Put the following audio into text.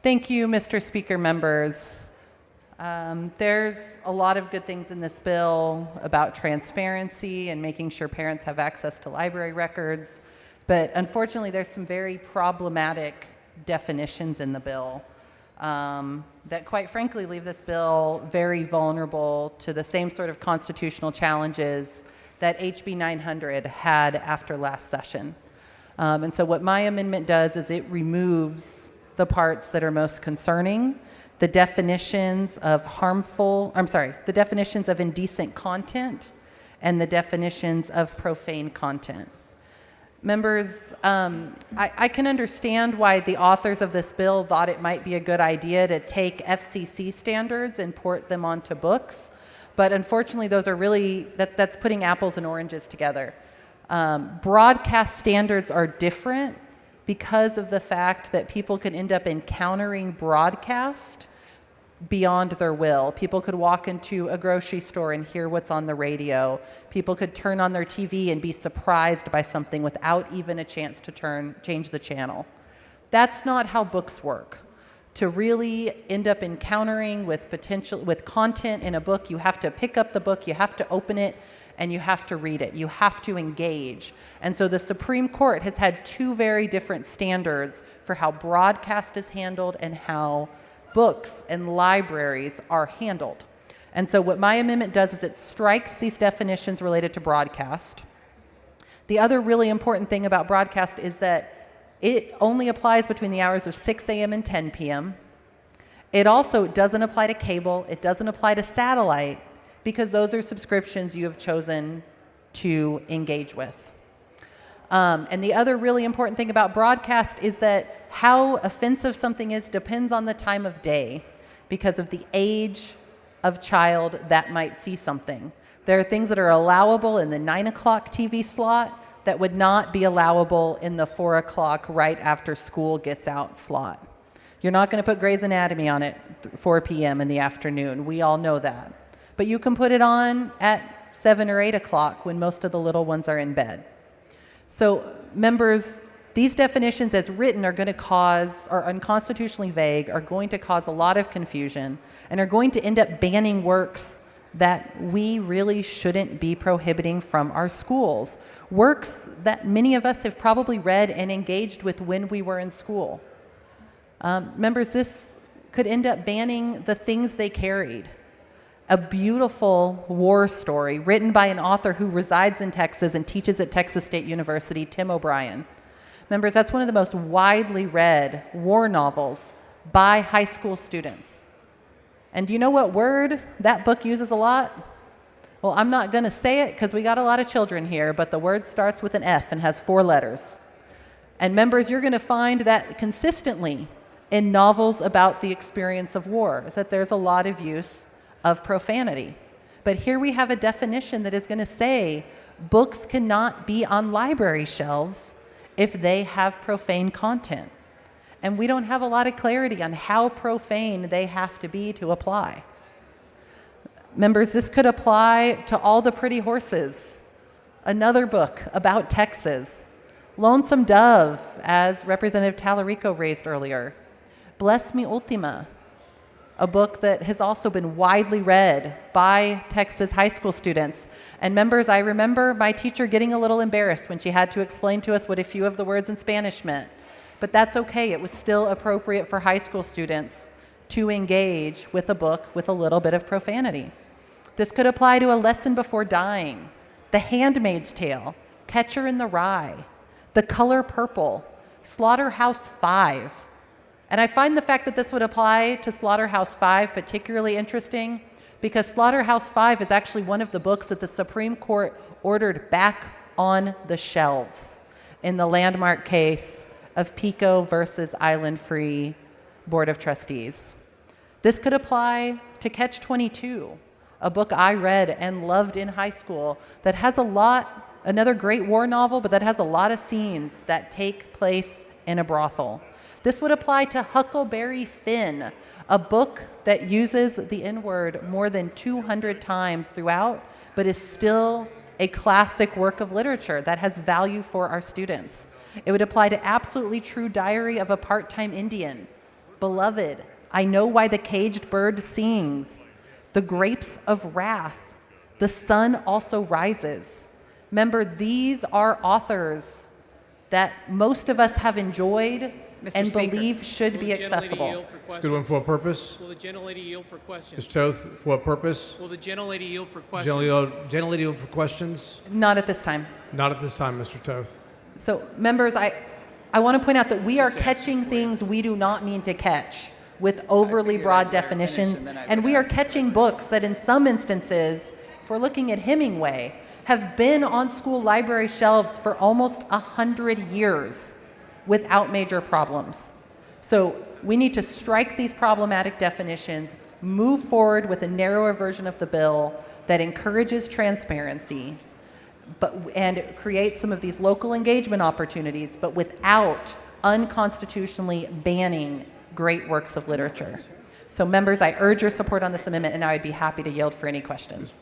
Thank you, Mr. Speaker, members. There's a lot of good things in this bill about transparency and making sure parents have access to library records, but unfortunately there's some very problematic definitions in the bill that quite frankly leave this bill very vulnerable to the same sort of constitutional challenges that HB 900 had after last session. And so what my amendment does is it removes the parts that are most concerning, the definitions of the definitions of indecent content and the definitions of profane content. Members, I can understand why the authors of this bill thought it might be a good idea to take FCC standards and port them onto books, but unfortunately those are really, that's putting apples and oranges together. Broadcast standards are different because of the fact that people can end up encountering broadcast beyond their will. People could walk into a grocery store and hear what's on the radio. People could turn on their TV and be surprised by something without even a chance to change the channel. That's not how books work. To really end up encountering with content in a book, you have to pick up the book, you have to open it, and you have to read it. You have to engage. And so the Supreme Court has had two very different standards for how broadcast is handled and how books and libraries are handled. And so what my amendment does is it strikes these definitions related to broadcast. The other really important thing about broadcast is that it only applies between the hours of 6 a.m. and 10 p.m. It also doesn't apply to cable. It doesn't apply to satellite, because those are subscriptions you have chosen to engage with. And the other really important thing about broadcast is that how offensive something is depends on the time of day because of the age of child that might see something. There are things that are allowable in the 9 o'clock TV slot that would not be allowable in the 4 o'clock right after school gets out slot. You're not going to put Grey's Anatomy on at 4 p.m. in the afternoon. We all know that. But you can put it on at 7 or 8 o'clock when most of the little ones are in bed. So members, these definitions as written are unconstitutionally vague, are going to cause a lot of confusion, and are going to end up banning works that we really shouldn't be prohibiting from our schools. Works that many of us have probably read and engaged with when we were in school. Members, this could end up banning the things they carried. A beautiful war story written by an author who resides in Texas and teaches at Texas State University, Tim O'Brien. Members, that's one of the most widely read war novels by high school students. And do you know what word that book uses a lot? Well, I'm not going to say it because we got a lot of children here, but the word starts with an F and has 4 letters. And members, you're going to find that consistently in novels about the experience of war, is that there's a lot of use of profanity. But here we have a definition that is going to say books cannot be on library shelves if they have profane content. And we don't have a lot of clarity on how profane they have to be to apply. Members, this could apply to All the Pretty Horses, another book about Texas. Lonesome Dove, as Representative Tallarico raised earlier. Bless Me Ultima, a book that has also been widely read by Texas high school students. And members, I remember my teacher getting a little embarrassed when she had to explain to us what a few of the words in Spanish meant. But that's okay. It was still appropriate for high school students to engage with a book with a little bit of profanity. This could apply to A Lesson Before Dying, The Handmaid's Tale, Catcher in the Rye, The Color Purple, Slaughterhouse-Five. And I find the fact that this would apply to Slaughterhouse-Five particularly interesting because Slaughterhouse-Five is actually one of the books that the Supreme Court ordered back on the shelves in the landmark case of Pico versus Island Free Board of Trustees. This could apply to Catch-22, a book I read and loved in high school that has another great war novel, but that has a lot of scenes that take place in a brothel. This would apply to Huckleberry Finn, a book that uses the N-word more than 200 times throughout, but is still a classic work of literature that has value for our students. It would apply to Absolutely True Diary of a Part-Time Indian, Beloved, I know why the caged bird sings. The grapes of wrath. The sun also rises. Remember, these are authors that most of us have enjoyed and believe should be accessible. It's a good one. For what purpose? Will the gentlelady yield for questions? Ms. Toth, for what purpose? Will the gentlelady yield for questions? Gentlelady yield for questions? Not at this time. Not at this time, Mr. Toth. So, members, I want to point out that we are catching things we do not mean to catch with overly broad definitions, and we are catching books that in some instances, if we're looking at Hemingway, have been on school library shelves for almost 100 years without major problems. So we need to strike these problematic definitions, move forward with a narrower version of the bill that encourages transparency, and create some of these local engagement opportunities, but without unconstitutionally banning great works of literature. So members, I urge your support on this amendment, and I would be happy to yield for any questions.